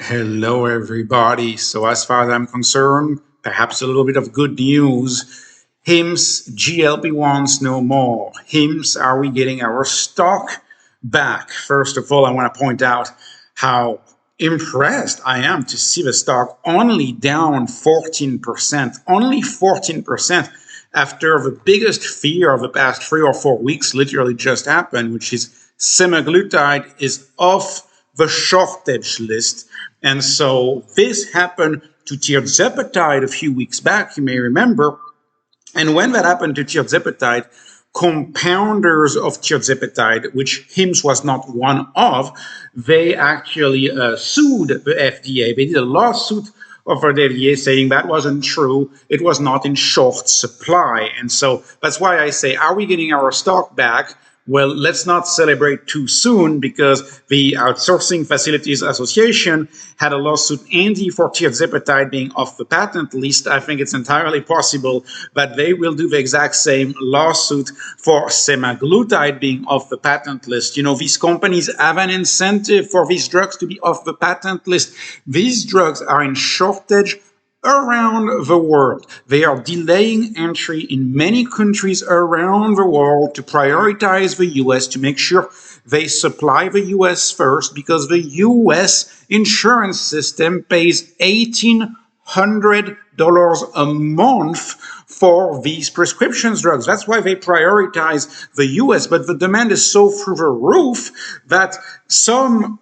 Hello, everybody. So as far as I'm concerned, perhaps a little bit of good news. HIMS, GLP-1s no more. HIMS, are we getting our stock back? First of all, I want to point out how impressed I am to see the stock only down 14%, only 14% after the biggest fear of the past 3 or 4 weeks literally just happened, which is semaglutide is off the shortage list. And so this happened to tirzepatide a few weeks back, you may remember. And when that happened to tirzepatide, compounders of tirzepatide, which HIMS was not one of, they actually sued the FDA. They did a lawsuit over the FDA saying that wasn't true. It was not in short supply. And so that's why I say, are we getting our stock back? Well, let's not celebrate too soon, because the Outsourcing Facilities Association had a lawsuit for tirzepatide being off the patent list. I think it's entirely possible that they will do the exact same lawsuit for semaglutide being off the patent list. You know, these companies have an incentive for these drugs to be off the patent list. These drugs are in shortage around the world. They are delaying entry in many countries around the world to prioritize the US, to make sure they supply the US first, because the US insurance system pays $1,800 a month for these prescription drugs. That's why they prioritize the US, but the demand is so through the roof that some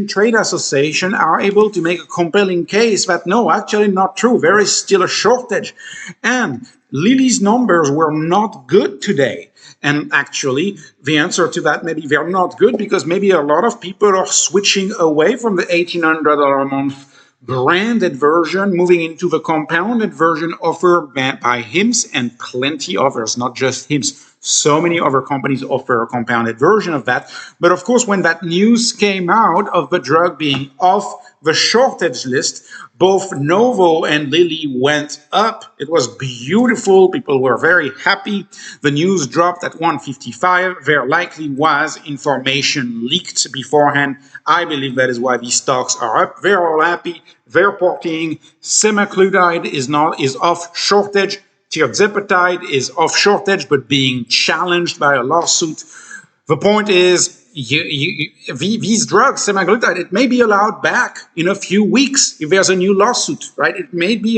trade association are able to make a compelling case that no, actually not true. There is still a shortage. And Lilly's numbers were not good today. And actually, the answer to that, maybe they're not good because maybe a lot of people are switching away from the $1,800 a month branded version, moving into the compounded version offered by HIMS and plenty others, not just HIMS. So many other companies offer a compounded version of that. But of course, when that news came out of the drug being off the shortage list, both Novo and Lilly went up. It was beautiful. People were very happy. The news dropped at 155. There likely was information leaked beforehand. I believe that is why these stocks are up. They're all happy. They're reporting semaglutide is off shortage. Tirzepatide is off shortage, but being challenged by a lawsuit. The point is, these drugs, semaglutide, it may be allowed back in a few weeks if there's a new lawsuit, right? It may be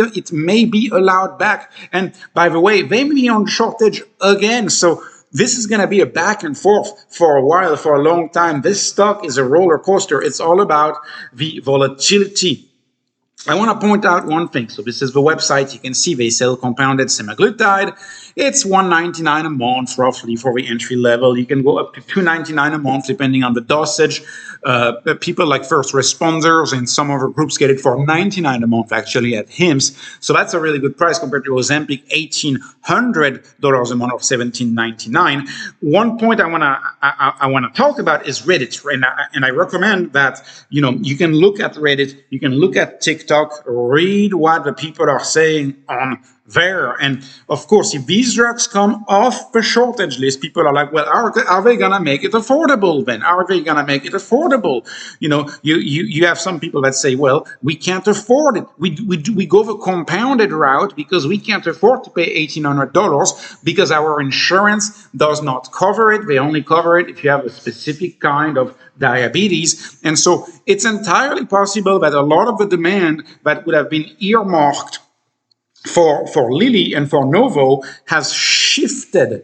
allowed back. And by the way, they may be on shortage again. So this is going to be a back and forth for a while, for a long time. This stock is a roller coaster. It's all about the volatility. I want to point out one thing. So this is the website. You can see they sell compounded semaglutide. It's $199 a month roughly for the entry level. You can go up to $299 a month depending on the dosage. People like first responders and some other groups get it for $99 a month actually at HIMS. So that's a really good price compared to Ozempic, $1,800 a month or $1,799. One point I wanna talk about is Reddit, and I recommend that you can look at Reddit, you can look at TikTok, read what the people are saying on there. And of course, if these drugs come off the shortage list, people are like, well, are they gonna make it affordable then? Are they gonna make it affordable? You have some people that say, well, we can't afford it. We go the compounded route because we can't afford to pay $1,800 because our insurance does not cover it. They only cover it if you have a specific kind of diabetes. And so it's entirely possible that a lot of the demand that would have been earmarked for Lilly and for Novo has shifted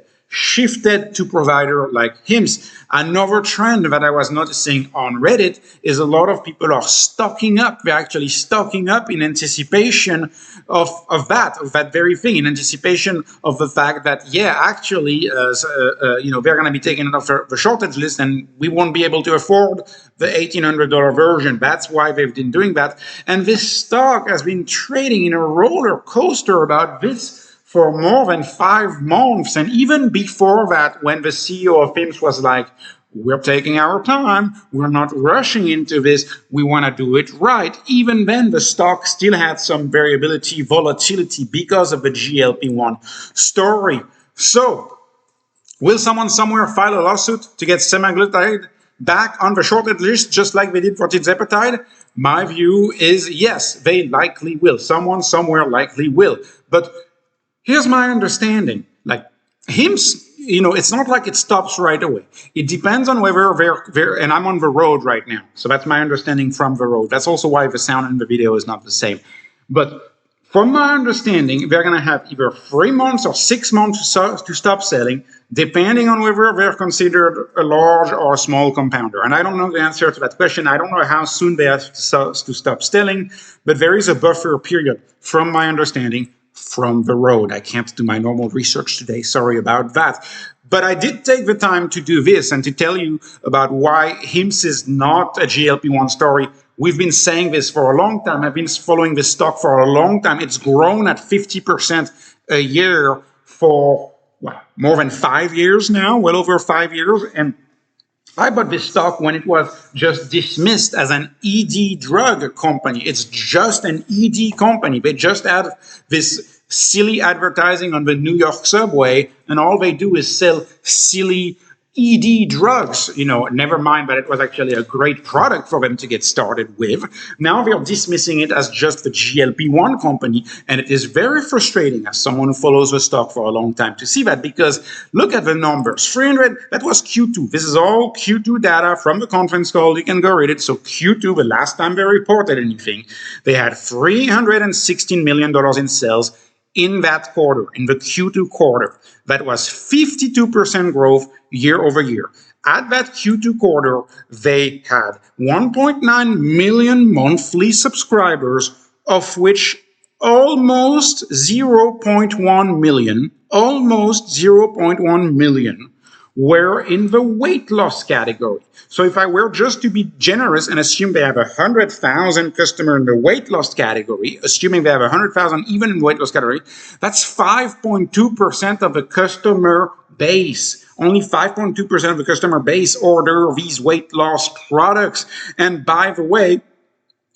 to provider like HIMS. Another trend that I was noticing on Reddit is a lot of people are stocking up. They're actually stocking up in anticipation of that very thing, in anticipation of the fact that, actually, they're going to be taken off the shortage list and we won't be able to afford the $1,800 version. That's why they've been doing that. And this stock has been trading in a roller coaster about this for more than 5 months. And even before that, when the CEO of HIMS was like, we're taking our time, we're not rushing into this, we want to do it right. Even then, the stock still had some volatility because of the GLP-1 story. So, will someone somewhere file a lawsuit to get semaglutide back on the shorted list, just like they did for tirzepatide? My view is yes, they likely will. Someone somewhere likely will. But here's my understanding. Like HIMSS, it's not like it stops right away. It depends on whether they're, and I'm on the road right now. So that's my understanding from the road. That's also why the sound in the video is not the same. But from my understanding, they're going to have either 3 months or 6 months to stop selling, depending on whether they're considered a large or a small compounder. And I don't know the answer to that question. I don't know how soon they have to stop selling, but there is a buffer period, from my understanding, from the road. I can't do my normal research today. Sorry about that. But I did take the time to do this and to tell you about why HIMSS is not a GLP-1 story. We've been saying this for a long time. I've been following this stock for a long time. It's grown at 50% a year for more than 5 years now, well over 5 years. And I bought this stock when it was just dismissed as an ED drug company. It's just an ED company. They just had this silly advertising on the New York subway, and all they do is sell silly ED drugs. Never mind that it was actually a great product for them to get started with. Now they're dismissing it as just the GLP-1 company, and it is very frustrating as someone who follows the stock for a long time to see that, because look at the numbers. 300, that was Q2. This is all Q2 data from the conference call. You can go read it. So Q2, the last time they reported anything, they had $316 million in sales in that quarter, in the Q2 quarter. That was 52% growth year over year. At that Q2 quarter, they had 1.9 million monthly subscribers, of which almost 0.1 million were in the weight loss category. So if I were just to be generous and assume they have 100,000 customers in the weight loss category, assuming they have 100,000 even in the weight loss category, that's 5.2% of the customer base. Only 5.2% of the customer base order these weight loss products. And by the way,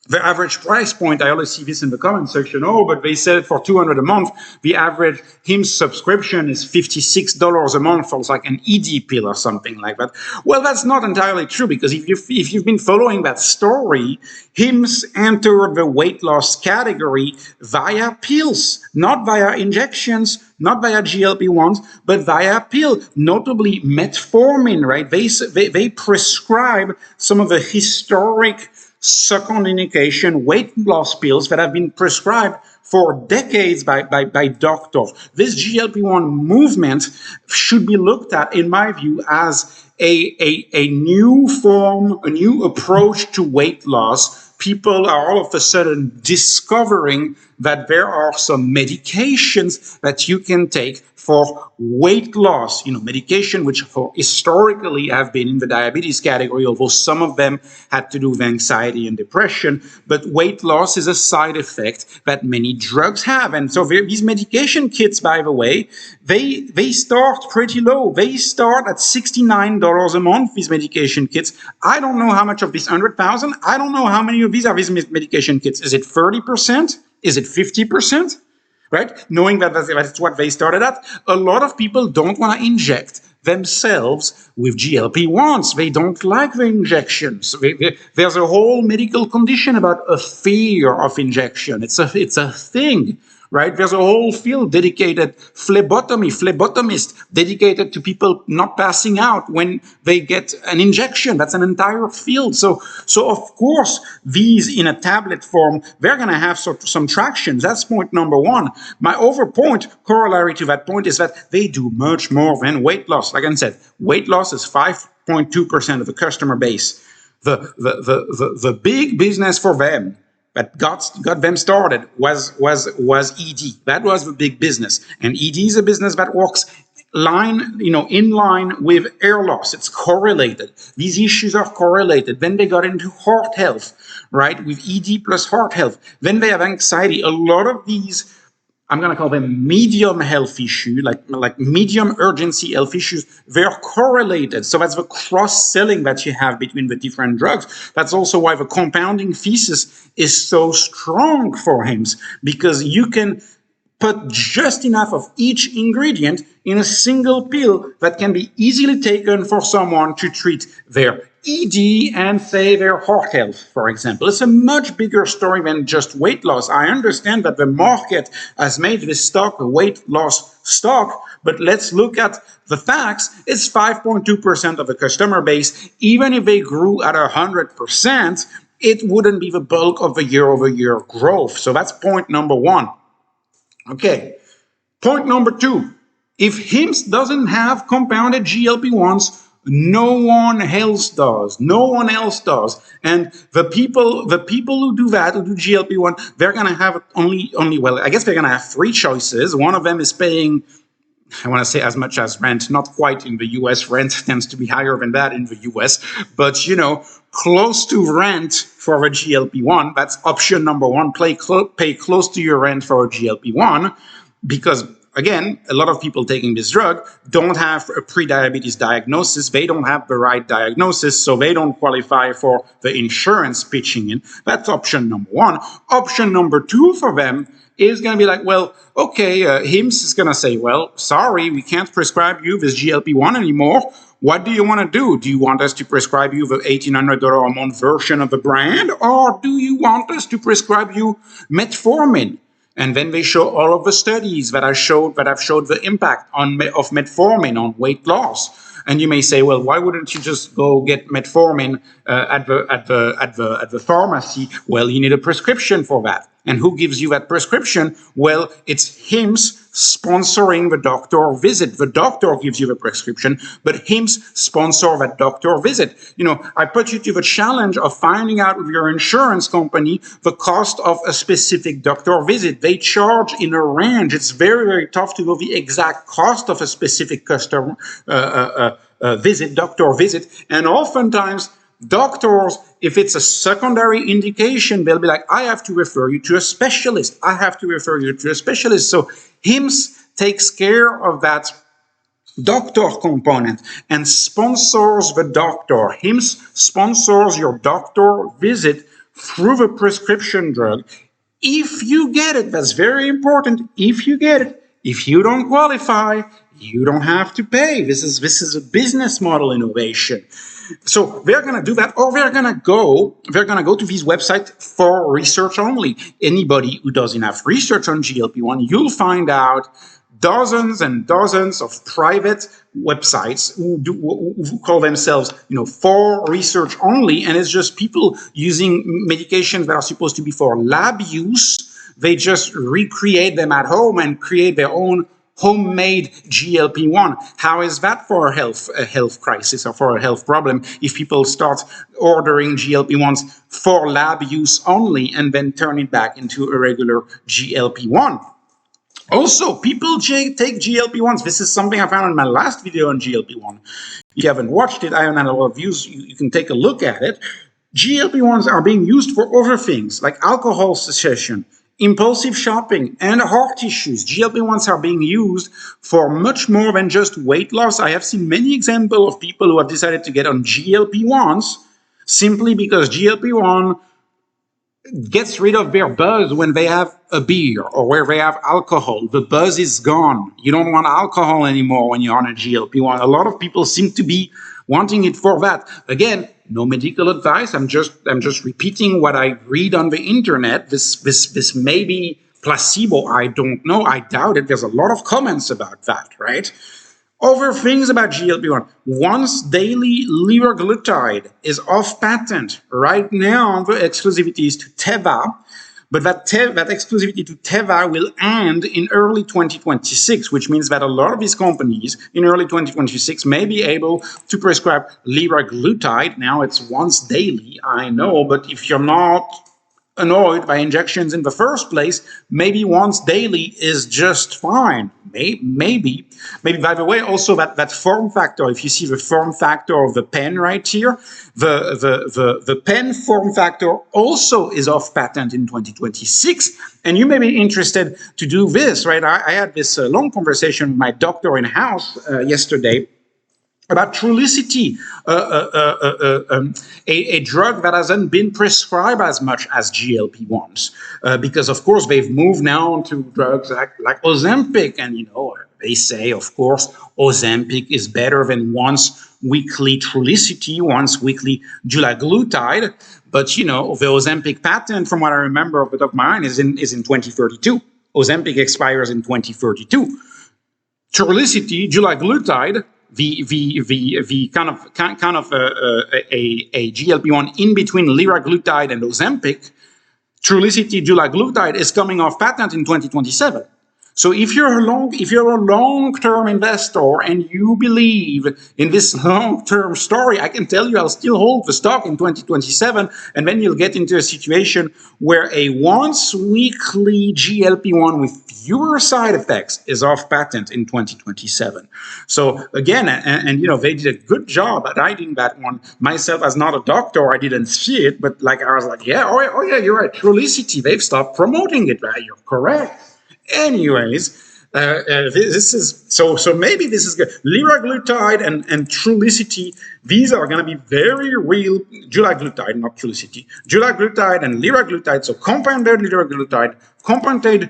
the average price point, I always see this in the comment section, but they sell it for $200 a month. The average HIMSS subscription is $56 a month for like an ED pill or something like that. Well, that's not entirely true, because if you've been following that story, HIMSS entered the weight loss category via pills, not via injections, not via GLP-1s, but via pill, notably metformin, right? They prescribe some of the historic second indication weight loss pills that have been prescribed for decades by doctors. This GLP-1 movement should be looked at, in my view, as a new form, a new approach to weight loss. People are all of a sudden discovering that there are some medications that you can take for weight loss, medication which historically have been in the diabetes category, although some of them had to do with anxiety and depression. But weight loss is a side effect that many drugs have. And so these medication kits, by the way, they start pretty low. They start at $69 a month, these medication kits. I don't know how much of these 100,000, I don't know how many of these are these medication kits. Is it 30%? Is it 50%? Right? Knowing that that's what they started at. A lot of people don't want to inject themselves with GLP-1s. They don't like the injections. There's a whole medical condition about a fear of injection. It's a thing. Right? There's a whole field dedicated, phlebotomist, dedicated to people not passing out when they get an injection. That's an entire field. So of course, these in a tablet form, they're going to have some traction. That's point number one. My other point, corollary to that point, is that they do much more than weight loss. Like I said, weight loss is 5.2% of the customer base. The big business for them that got them started was ED. That was the big business. And ED is a business that works in line with hair loss. It's correlated. These issues are correlated. Then they got into heart health, right? With ED plus heart health. Then they have anxiety. A lot of these, I'm going to call them medium health issues, like medium urgency health issues, they're correlated. So that's the cross-selling that you have between the different drugs. That's also why the compounding thesis is so strong for HIMSS, because you can put just enough of each ingredient in a single pill that can be easily taken for someone to treat their ED and say their heart health, for example. It's a much bigger story than just weight loss. I understand that the market has made this stock a weight loss stock, but let's look at the facts. It's 5.2% of the customer base. Even if they grew at 100%, it wouldn't be the bulk of the year-over-year growth. So that's point number one. Okay, point number two. If HIMSS doesn't have compounded GLP-1s, no one else does. No one else does. And the people who do that, who do GLP-1, they're going to have well, I guess they're going to have three choices. One of them is paying, I want to say as much as rent, not quite in the US. Rent tends to be higher than that in the US, but close to rent for a GLP-1. That's option number one. Pay close to your rent for a GLP-1, because again, a lot of people taking this drug don't have a pre-diabetes diagnosis. They don't have the right diagnosis, so they don't qualify for the insurance pitching in. That's option number one. Option number two for them is going to be like, well, okay, HIMSS is going to say, well, sorry, we can't prescribe you this GLP-1 anymore. What do you want to do? Do you want us to prescribe you the $1,800 a month version of the brand, or do you want us to prescribe you metformin? And then they show all of the studies that have showed the impact of metformin on weight loss. And you may say, well, why wouldn't you just go get metformin at the pharmacy? Well, you need a prescription for that. And who gives you that prescription? Well, it's HIMSS sponsoring the doctor visit. The doctor gives you the prescription, but HIMSS sponsor that doctor visit. I put you to the challenge of finding out with your insurance company the cost of a specific doctor visit. They charge in a range. It's very, very tough to know the exact cost of a specific customer doctor visit. And oftentimes, doctors, if it's a secondary indication, they'll be like, I have to refer you to a specialist. I have to refer you to a specialist. So HIMSS takes care of that doctor component and sponsors the doctor. HIMSS sponsors your doctor visit through the prescription drug. If you get it, that's very important. If you get it, if you don't qualify, you don't have to pay. This is a business model innovation. So they're going to do that, or they're going to go to these websites for research only. Anybody who does enough research on GLP-1, you'll find out dozens and dozens of private websites who call themselves, for research only, and it's just people using medications that are supposed to be for lab use. They just recreate them at home and create their own homemade GLP-1. How is that for a health crisis or for a health problem if people start ordering GLP-1s for lab use only and then turn it back into a regular GLP-1? Also, people take GLP-1s. This is something I found in my last video on GLP-1. If you haven't watched it, I haven't had a lot of views. You can take a look at it. GLP-1s are being used for other things like alcohol cessation, impulsive shopping, and heart issues. GLP-1s are being used for much more than just weight loss. I have seen many examples of people who have decided to get on GLP-1s simply because GLP-1 gets rid of their buzz when they have a beer or where they have alcohol. The buzz is gone. You don't want alcohol anymore when you're on a GLP-1. A lot of people seem to be wanting it for that. Again, no medical advice. I'm just repeating what I read on the internet. This may be placebo. I don't know. I doubt it. There's a lot of comments about that, right? Other things about GLP-1. Once daily liraglutide is off patent. Right now, the exclusivity is to Teva. But that exclusivity to Teva will end in early 2026, which means that a lot of these companies in early 2026 may be able to prescribe liraglutide. Now it's once daily, I know, but if you're not annoyed by injections in the first place, maybe once daily is just fine. Maybe. By the way, also that form factor, if you see the form factor of the pen right here, the pen form factor also is off patent in 2026. And you may be interested to do this, right? I had this long conversation with my doctor in-house yesterday about Trulicity, a drug that hasn't been prescribed as much as GLP-1s, because of course they've moved now to drugs like Ozempic, and they say, of course, Ozempic is better than once weekly Trulicity, once weekly dulaglutide. But, you know, the Ozempic patent, from what I remember off the top of my mind, is in 2032. Ozempic expires in 2032. Trulicity, dulaglutide, the kind of a GLP-1 in between liraglutide and Ozempic, Trulicity dulaglutide is coming off patent in 2027. So if you're a long-term investor and you believe in this long-term story, I can tell you I'll still hold the stock in 2027, and then you'll get into a situation where a once-weekly GLP-1 with fewer side effects is off patent in 2027. So again, and you know, they did a good job at hiding that one. Myself, as not a doctor, I didn't see it, but like I was like, yeah, oh yeah, you're right. Trulicity, they've stopped promoting it. You're correct. Anyways, this is so maybe this is good. Liraglutide and Trulicity, these are going to be very real. Dulaglutide, not Trulicity. Dulaglutide and liraglutide, so compounded liraglutide, compounded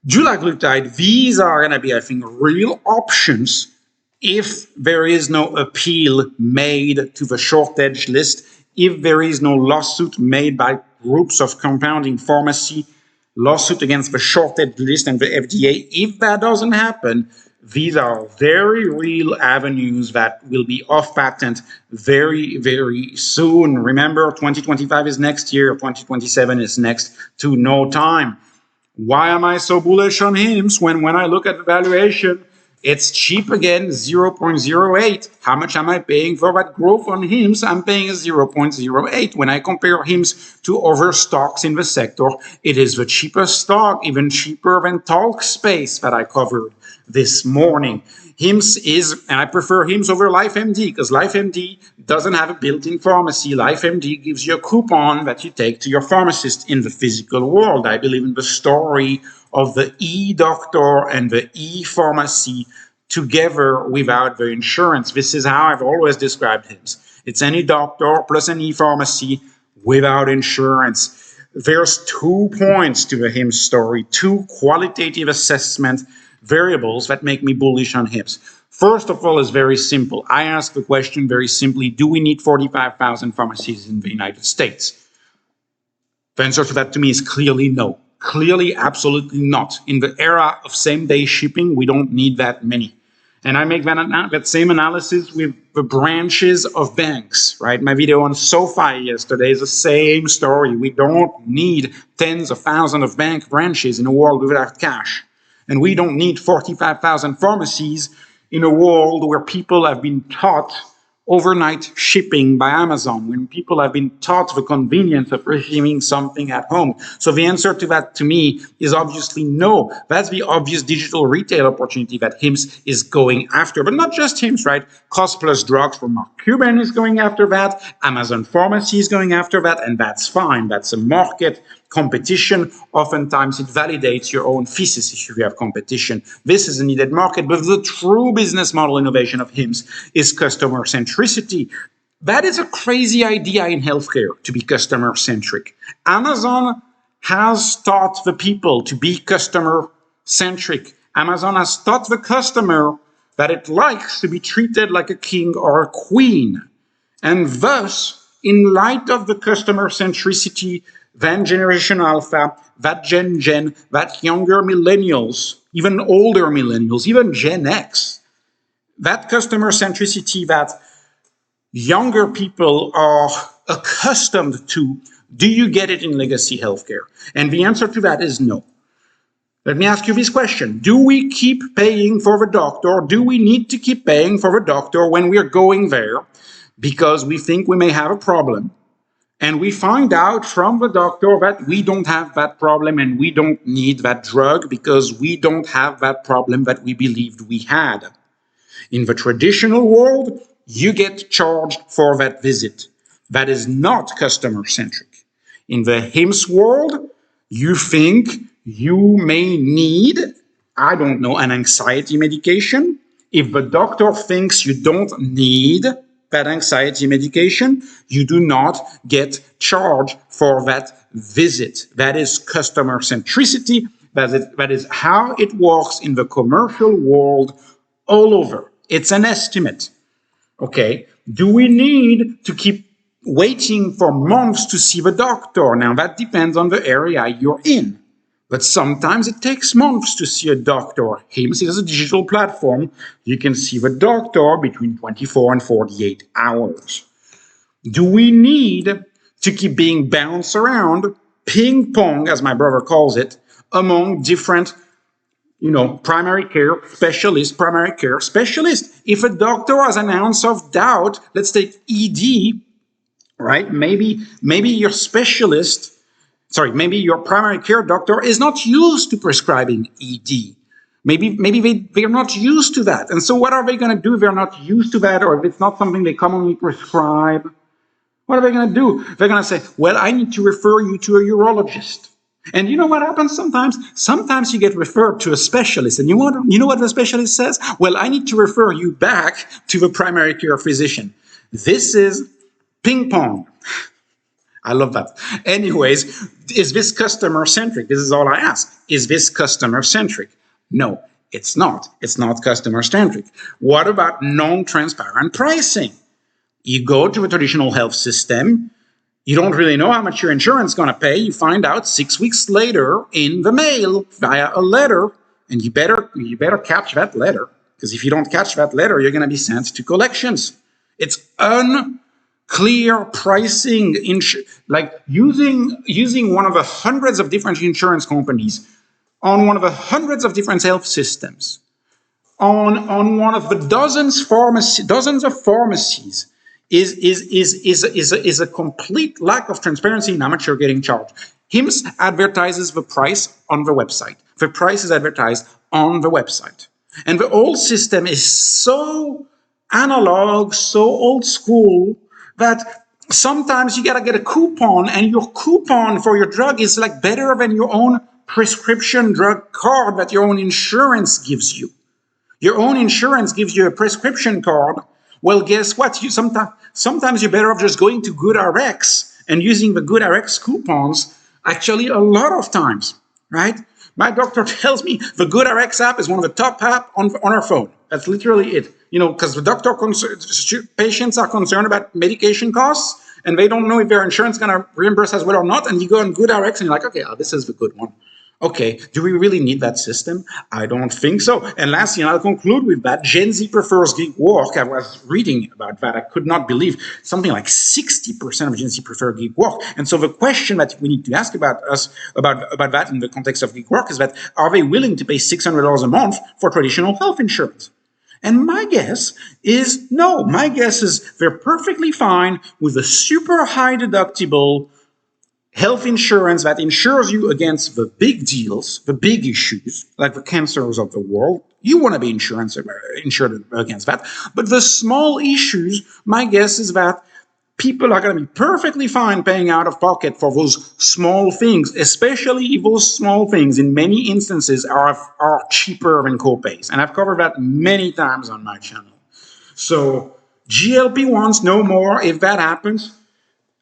dulaglutide, these are going to be, I think, real options if there is no appeal made to the shortage list, if there is no lawsuit made by groups of compounding pharmacy, lawsuit against the shortage list and the FDA. If that doesn't happen, these are very real avenues that will be off patent very, very soon. Remember, 2025 is next year, 2027 is next to no time. Why am I so bullish on HIMSS when I look at the valuation? It's cheap again, 0.08. How much am I paying for that growth on HIMSS? I'm paying 0.08. When I compare HIMSS to other stocks in the sector, it is the cheapest stock, even cheaper than Talkspace that I covered this morning. HIMSS is, and I prefer HIMSS over LifeMD because LifeMD doesn't have a built-in pharmacy. LifeMD gives you a coupon that you take to your pharmacist in the physical world. I believe in the story of the eDoctor and the ePharmacy together without the insurance. This is how I've always described HIMSS. It's an eDoctor plus an ePharmacy without insurance. There's 2 points to the HIMSS story, 2 qualitative assessment variables that make me bullish on HIMSS. First of all, is very simple. I ask the question very simply, do we need 45,000 pharmacies in the United States? The answer to that to me is clearly no. Clearly, absolutely not. In the era of same-day shipping, we don't need that many. And I make that same analysis with the branches of banks, right? My video on SoFi yesterday is the same story. We don't need tens of thousands of bank branches in a world without cash. And we don't need 45,000 pharmacies in a world where people have been taught overnight shipping by Amazon, when people have been taught the convenience of receiving something at home. So the answer to that, to me, is obviously no. That's the obvious digital retail opportunity that HIMSS is going after. But not just HIMSS, right? Cost Plus Drugs from Mark Cuban is going after that. Amazon Pharmacy is going after that. And that's fine. That's a market competition. Oftentimes it validates your own thesis if you have competition. This is a needed market, but the true business model innovation of HIMSS is customer centricity. That is a crazy idea in healthcare, to be customer centric. Amazon has taught the people to be customer centric. Amazon has taught the customer that it likes to be treated like a king or a queen. And thus, in light of the customer centricity, then Generation Alpha, that Gen, that younger millennials, even older millennials, even Gen X, that customer centricity that younger people are accustomed to, do you get it in legacy healthcare? And the answer to that is no. Let me ask you this question. Do we keep paying for the doctor? Do we need to keep paying for the doctor when we're going there because we think we may have a problem? And we find out from the doctor that we don't have that problem and we don't need that drug because we don't have that problem that we believed we had. In the traditional world, you get charged for that visit. That is not customer-centric. In the HIMSS world, you think you may need, I don't know, an anxiety medication. If the doctor thinks you don't need that anxiety medication, you do not get charged for that visit. That is customer centricity. That is how it works in the commercial world all over. It's an estimate. Okay, do we need to keep waiting for months to see the doctor? Now that depends on the area you're in. But sometimes it takes months to see a doctor. HIMSS is a digital platform. You can see the doctor between 24 and 48 hours. Do we need to keep being bounced around, ping pong, as my brother calls it, among different primary care specialist? If a doctor has an ounce of doubt, let's take ED, right? Maybe your specialist, maybe your primary care doctor is not used to prescribing ED. Maybe they're not used to that. And so what are they going to do if they're not used to that, or if it's not something they commonly prescribe? What are they going to do? They're going to say, well, I need to refer you to a urologist. And you know what happens sometimes? Sometimes you get referred to a specialist, and you know what the specialist says? Well, I need to refer you back to the primary care physician. This is ping pong. I love that. Anyways, is this customer-centric? This is all I ask. Is this customer-centric? No, it's not. It's not customer-centric. What about non-transparent pricing? You go to a traditional health system, you don't really know how much your insurance is going to pay. You find out 6 weeks later in the mail via a letter, and you better catch that letter, because if you don't catch that letter, you're going to be sent to collections. It's unclear pricing, like using one of the hundreds of different insurance companies on one of the hundreds of different health systems, on one of the dozens of pharmacies. Is a complete lack of transparency in how much you're getting charged. HIMSS advertises the price on the website. The price is advertised on the website. And the whole system is so analog, so old school, that sometimes you gotta get a coupon, and your coupon for your drug is like better than your own prescription drug card that your own insurance gives you. Your own insurance gives you a prescription card. Well, guess what? Sometimes you're better off just going to GoodRx and using the GoodRx coupons, actually a lot of times, right? My doctor tells me the GoodRx app is one of the top apps on our phone. That's literally it. Because the patients are concerned about medication costs, and they don't know if their insurance is going to reimburse as well or not, and you go on GoodRx and you're like, okay, this is the good one. Okay, do we really need that system? I don't think so. And lastly, and I'll conclude with that, Gen Z prefers gig work. I was reading about that. I could not believe something like 60% of Gen Z prefer gig work. And so the question that we need to ask about that in the context of gig work is that, are they willing to pay $600 a month for traditional health insurance? And my guess is no. My guess is they're perfectly fine with a super high deductible health insurance that insures you against the big deals, the big issues, like the cancers of the world. You want to be insured against that. But the small issues, my guess is that people are going to be perfectly fine paying out of pocket for those small things, especially if those small things in many instances are cheaper than copays. And I've covered that many times on my channel. So GLP-1s no more. If that happens,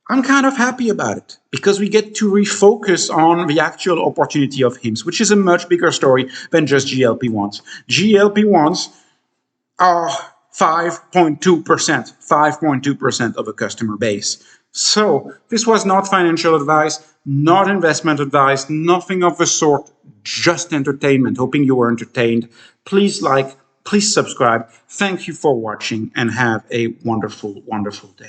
I'm kind of happy about it, because we get to refocus on the actual opportunity of HIMSS, which is a much bigger story than just GLP-1s. GLP-1s are 5.2% of the customer base. So this was not financial advice, not investment advice, nothing of the sort, just entertainment. Hoping you were entertained. Please like, please subscribe. Thank you for watching, and have a wonderful, wonderful day.